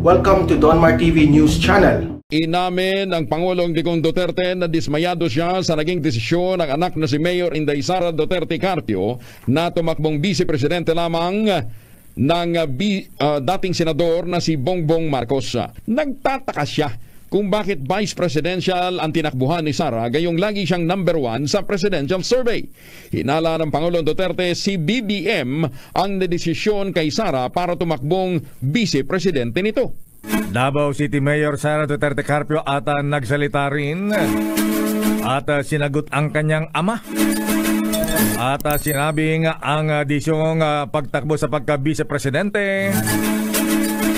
Welcome to Donmar TV News Channel. Inamin ng Pangulong Digong Duterte na dismayado siya sa naging desisyon ng anak na si Mayor Inday Sara Duterte Carpio na tumakbong vice-presidente lamang ng dating senador na si Bongbong Marcos. Nagtataka siya kung bakit vice presidential ang tinakbuhan ni Sara gayong lagi siyang number 1 sa presidential survey. Hinala ng Pangulong Duterte si BBM ang nadesisyon kay Sara para tumakbong vice-presidente nito. Davao City Mayor Sara Duterte Carpio at nagsalita rin at sinagot ang kanyang ama. At sinabing ang disyong pagtakbo sa pagka-vice-presidente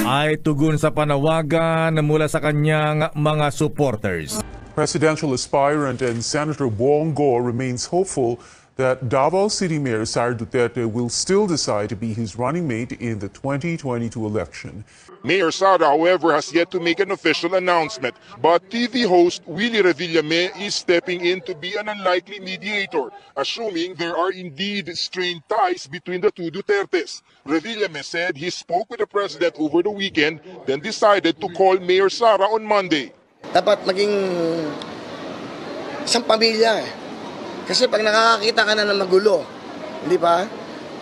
ay tugon sa panawagan mula sa kanyang mga supporters. Presidential aspirant and Senator Bongo remains hopeful that Davao City Mayor Sara Duterte will still decide to be his running mate in the 2022 election. Mayor Sara, however, has yet to make an official announcement, but TV host Willie Revillame is stepping in to be an unlikely mediator, assuming there are indeed strained ties between the two Dutertes. Revillame said he spoke with the president over the weekend, then decided to call Mayor Sara on Monday. Dapat maging isang pamilya. Kasi pag nakakakita ka na ng magulo, hindi ba?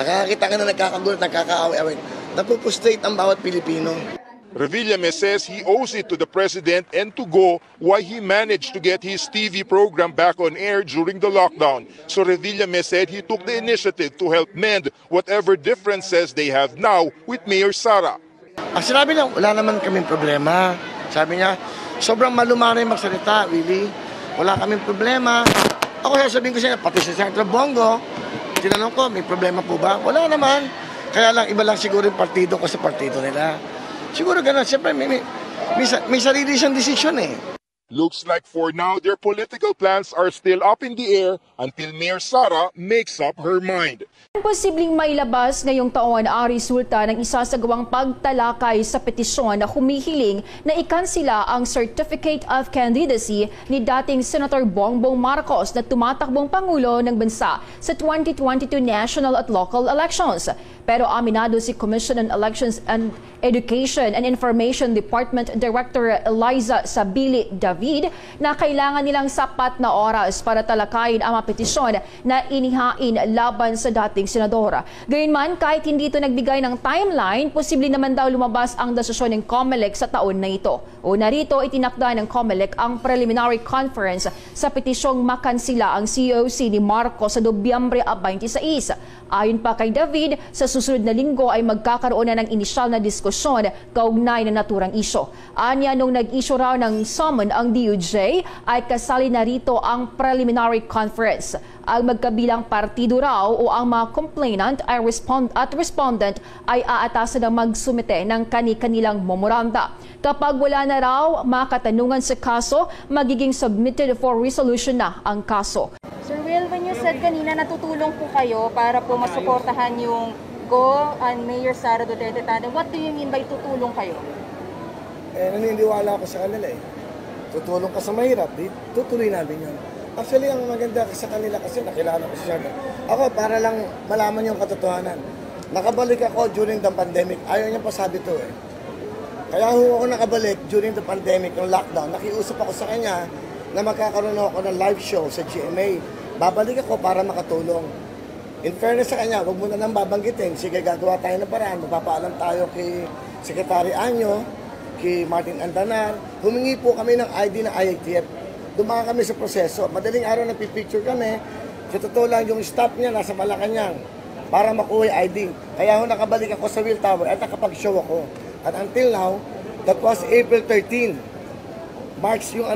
Nakakakita ka na nagkakagulo, nagkakaaway-away, napupustrate ang bawat Pilipino. Revillame says he owes it to the president and to Go why he managed to get his TV program back on air during the lockdown. So Revillame said he took the initiative to help mend whatever differences they have now with Mayor Sara. Ang sinabi niya, wala naman kaming problema. Sabi niya, sobrang malumanay magsalita, Willie. Wala kaming problema. Ako sasabihin ko siya, pati si Senator Bongo, tinanong ko, may problema po ba? Wala naman. Kaya lang, iba lang siguro yung partido ko sa partido nila. Siguro gano'n, siyempre may sarili siyang desisyon eh. Looks like for now, their political plans are still up in the air until Mayor Sara makes up her mind. Posibleng mailabas ngayong taon ang resulta ng isasagawang pagtalakay sa petisyon na humihiling na ikansila ang Certificate of Candidacy ni dating Senator Bongbong Marcos na tumatakbong Pangulo ng bansa sa 2022 national at local elections. Pero aminado si Commission on Elections and Education and Information Department Director Eliza Sabili David na kailangan nilang sapat na oras para talakayin ang mga petisyon na inihain laban sa dating senadora. Gayunman, kahit hindi ito nagbigay ng timeline, posible naman daw lumabas ang desisyon ng COMELEC sa taon na ito. Una rito, itinakda ng COMELEC ang preliminary conference sa petisyong makansila ang COC ni Marcos sa Nobyembre 26. Ayon pa kay David, sa susunod na linggo ay magkakaroon na ng inisyal na diskusyon kaugnay na naturang isyo. Anya, nung nag-issue raw ng summon ang DOJ, ay kasali na rito ang preliminary conference. Ang magkabilang partido raw o ang mga complainant at respondent ay aatasan na magsumite ng kani-kanilang memoranda. Kapag wala na raw makatanungan sa kaso, magiging submitted for resolution na ang kaso. Sir Will, when you said kanina natutulong po kayo para po masuportahan yung Go and Mayor Sara Duterte tandem, what do you mean by tutulong kayo? Naniniwala ako sa kanila eh. Tutulong ka sa mahirap, tutuloy namin yun. Actually, ang maganda sa kanila kasi nakilala ko siya. Ako, para lang malaman yung katotohanan. Nakabalik ako during the pandemic. Ayaw niya pa sabi to eh. Kaya ako nakabalik during the pandemic, yung lockdown. Nakiusap ako sa kanya na magkakaroon ako ng live show sa GMA. Babalik ako para makatulong. In fairness sa kanya, huwag mo na nang babanggitin. Sige, gagawa tayo ng paraan. Magpapaalam tayo kay Secretary Anyo, kay Martin Andanar. Humingi po kami ng ID ng IATF. Dumaan kami sa proseso. Madaling araw nagpipicture kami. Sa totoo lang, yung staff niya nasa Malacanang para makuha yung ID. Kaya nakabalik ako sa Will Tower at nakapag-show ako. At until now, that was April 13. March yung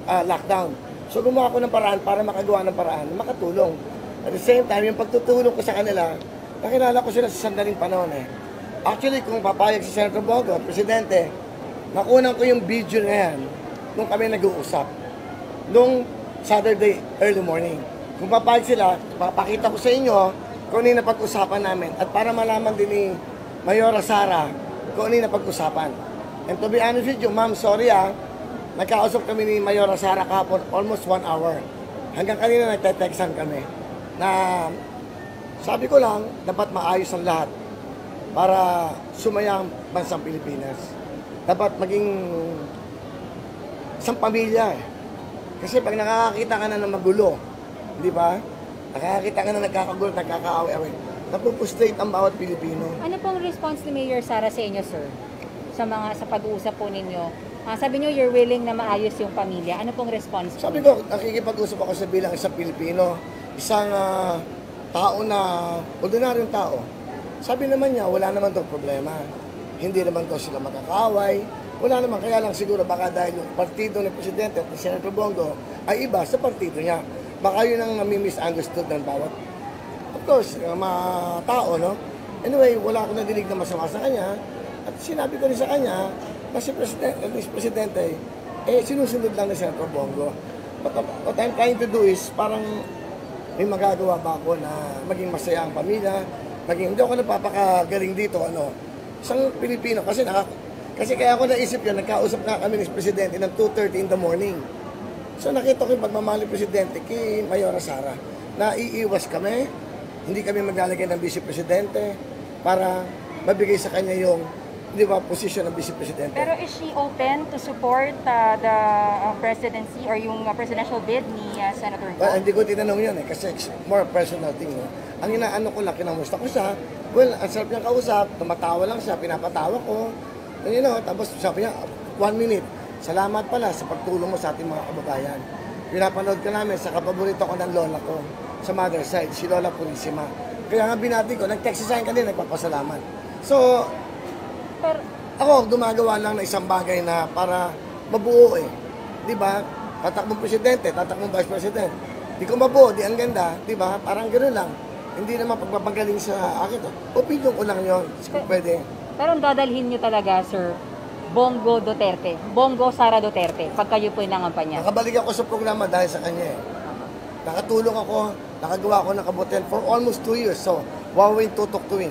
lockdown. So gumawa ako ng paraan para makagawa ng paraan, makatulong. At the same time, yung pagtutulong ko sa kanila, nakilala ko sila sa sandaling panahon eh. Actually, kung papayag si Senator Bongo, Presidente, nakunan ko yung video na yan nung kami nag-uusap. Nung Saturday early morning. Kung papayag sila, papakita ko sa inyo kung ano yung napag-usapan namin. At para malaman din ni Mayora Sara kung ano yung napag-usapan. And to be honest with you, ma'am, sorry nagkausap kami ni Mayora Sara kahapon almost 1 hour. Hanggang kanina nagte-textan kami na sabi ko lang, dapat maayos ang lahat. para sumaya ang bansang Pilipinas. Dapat maging isang pamilya eh. Kasi pag nakakakita ka na ng magulo, di ba? Nakakakita ka na nagkakagulo, nagkakaaway-away. Napupustrate ang bawat Pilipino. Ano pong response ni Mayor Sara sa inyo, sir? Sa pag-uusap po ninyo? Sabi niyo you're willing na maayos yung pamilya. Ano pong response? Sabi ko, nakikipag-usap ako sa bilang isang Pilipino, isang tao na, ordinaryong tao. Sabi naman niya, wala naman daw problema. Hindi naman daw sila magkakaaway. Wala naman, kaya lang siguro baka dahil yung partido ng Presidente at ni Senator Bongo ay iba sa partido niya. Baka yun ang nami-misunderstood ng bawat, of course, mga tao, no? Anyway, wala akong nadinig na masama sa kanya. At sinabi ko rin sa kanya, na si Presidente, sinusunod lang ni Senator Bongo. What I'm trying to do is, parang may magagawa ba ako na maging masaya ang pamilya, hindi ako napapakagaling dito, isang Pilipino, kasi kaya ako naisip yun, nagkausap na kami ni Presidente ng 2:30 in the morning. So nakita ko yung pagmamahal ni Presidente kay Mayor Sara, na iiwas kami, hindi kami maglalagay ng Vice Presidente para mabigay sa kanya yung posisyon ng Vice Presidente. Pero is she open to support the presidency or yung presidential bid ni Senator Go? Well, hindi ko tinanong yun kasi it's more personal thing. No? Ang inaano ko lang, kinamusta ko siya. Well, ang sarap niyang kausap, tumatawa lang siya, pinapatawa ko. Tapos sabi niya, 1 minute, salamat pala sa pagtulong mo sa ating mga kababayan. Pinapanood ka namin sa kapaborito ko ng lola ko sa mother side, si Lola Purisima. Kaya nga binati ko, nag-text sa akin kanina, nagpapasalamat. So, ako gumagawa lang ng isang bagay na para mabuo eh. Di ba? Tatakbong Presidente, tatakbong Vice President. Di ko mabuo, di ang ganda, di ba? Parang gano'n lang. Hindi naman pagpapagaling sa akin. Opinion ko lang yun, kung pwede. Pero ang dadalhin niyo talaga, sir, Bongo Duterte, Bongo Sara Duterte, pag kayo po yung nangampanya. Nakabalik ako sa programa dahil sa kanya eh. Nakatulong ako, nakagawa ako ng kabutihan for almost 2 years. So, wawin tutok to win.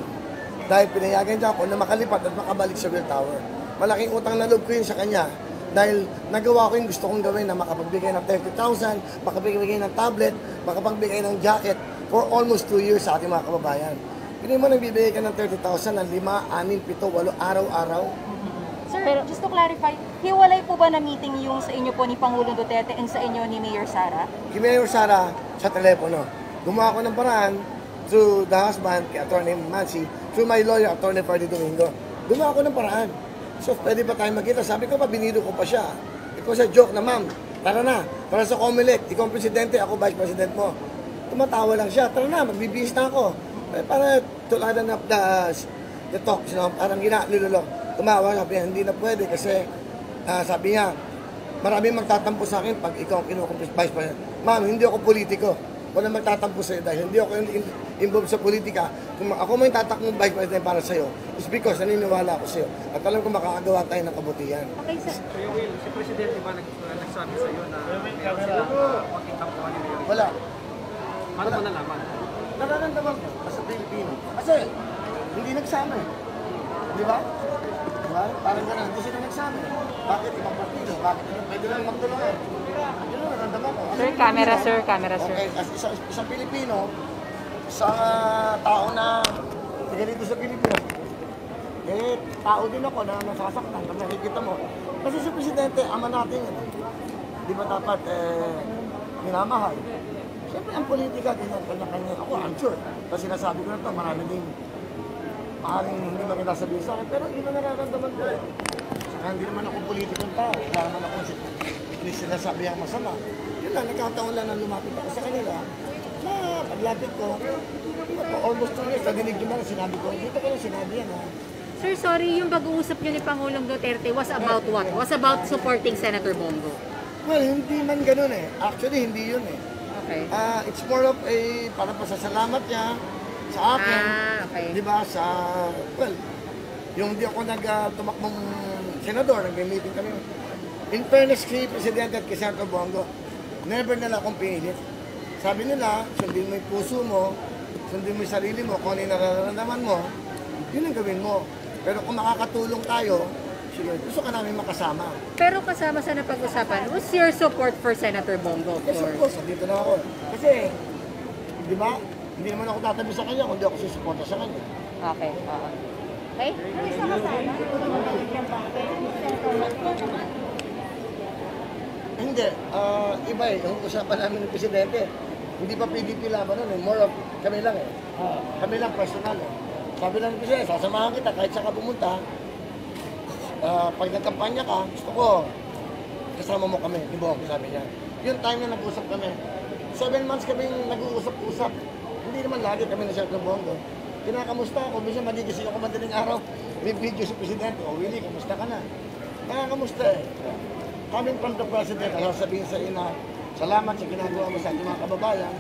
Dahil pinayagan niya ako na makalipad at makabalik sa Will Tower. Malaking utang na loob ko yun sa kanya. Dahil nagawa ko yung gusto kong gawin na makapagbigay ng 30,000, makapagbigay ng tablet, makapagbigay ng jacket for almost 2 years sa ating mga kababayan. Hindi mo nagbibigay ka ng 30,000 ng 5, 6, 7, 8 araw-araw. Sir, just to clarify, hiwalay po ba na meeting yung sa inyo po ni Pangulong Duterte and sa inyo ni Mayor Sara? Kay Mayor Sara, sa telepono. Gumawa ko ng paraan through the husband, kay Atty. Mansi, through my lawyer, Atty. Ferdy Domingo. Gumawa ko ng paraan. So, pwede ba tayo magkita? Sabi ko pa, binido ko pa siya. Ikaw sa joke na, ma'am, tara na, para sa COMELEC, ikaw ang presidente, ako vice president mo. Tumatawa lang siya, tara na, magbibihis na ako. Para tuladan up the talks, parang nilolok. Tumawa, sabi niya, hindi na pwede kasi sabi niya, maraming magtatampo sa akin pag ikaw ang kinukumpis vice president. Ma'am, hindi ako politiko. Wala magtatampo sa'yo dahil hindi ako involved sa politika. Kung ako may tatakmong vice president para sa'yo, is because naniniwala ako sa'yo. At alam ko makakagawa tayo ng kabutihan. Okay, sir. Si Presidente ba nagsabi sa'yo na meron sila makitampuhan ni Mayor? Wala. Paano mo nalaman? Nararamdaman ko sa Pilipino. Kasi hindi nagsama eh. Di ba? Diba? Parang gano'n, hindi sila nagsama eh. Bakit ibang partido? Bakit pwede lang magtulungan? Yun ang nararamdaman ko. Sir, camera sir. Okay, as isang Pilipino, isang tao na taga dito sa Pilipinas, tao din ako na nasasaktan pag nakikita mo. Kasi si Presidente, ama natin yun. Di ba dapat minamahal? Siyempre, ang politika, kanya-kanya. Ako, I'm sure. Kasi sinasabi ko na ito, marami din maaaring hindi ba kinasabihin sa akin, pero yun ang nararamdaman ko. Saka hindi naman ako politikong tao. Wala naman ako sinasabi ang masama. Yun lang, nagkataon lang na lumapit ako sa kanila. Na paglapit ko, almost 2 years, naginig yung mga sinabi ko. Dito ko lang sinabi yan. Sir, sorry, yung pag-uusap niyo ni Pangulong Duterte was about what? Was about supporting Senator Bongo? Well, hindi man ganun eh. Actually, hindi yun eh. Okay. It's more of a parang pasasalamat niya sa akin. Okay. Di ba? Yung di ako tumakbong senador, nag-meeting kami. In fairness kay Presidente at kay Senator Bongo, never nila akong pinilit. Sabi nila, sundin mo yung puso mo, sundin mo yung sarili mo, kung ano yung nararamdaman mo, yun ang gawin mo. Pero kung makakatulong tayo, sige, gusto ka namin makasama. Pero kasama sa napag-usapan, what's your support for Senator Bongo? Yes, of course, dito na ako. Kasi, di ba, hindi naman ako tatabi sa kanya kung di ako susuporta sa kanya. Okay. Okay? Hindi, iba eh. Yung usapan namin ng Presidente, hindi pa PDP laban nun eh. More of kami lang eh. Kami lang personal eh. Sabi lang ng Presidente, sasamahan kita kahit saan ka pumunta. Pag nagkampanya ka, gusto ko, kasama mo kami, di ba? Sabi niya. Yung time na nag-usap kami, 7 months kami nag-uusap-usap. Hindi naman lagi kami na-share ng Bongo. Kinakamusta ako, minsan magigising ako madaling araw. May video sa Presidente, oh Willie, kamusta ka na? Nakakamusta eh. Coming from the President, sabihin sa ina, salamat sa ginagawa mo sa ating mga kababayan,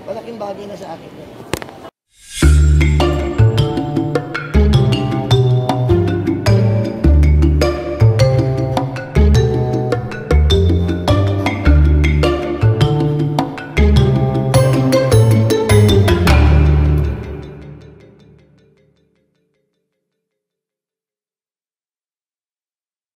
malaking bagay na sa akin.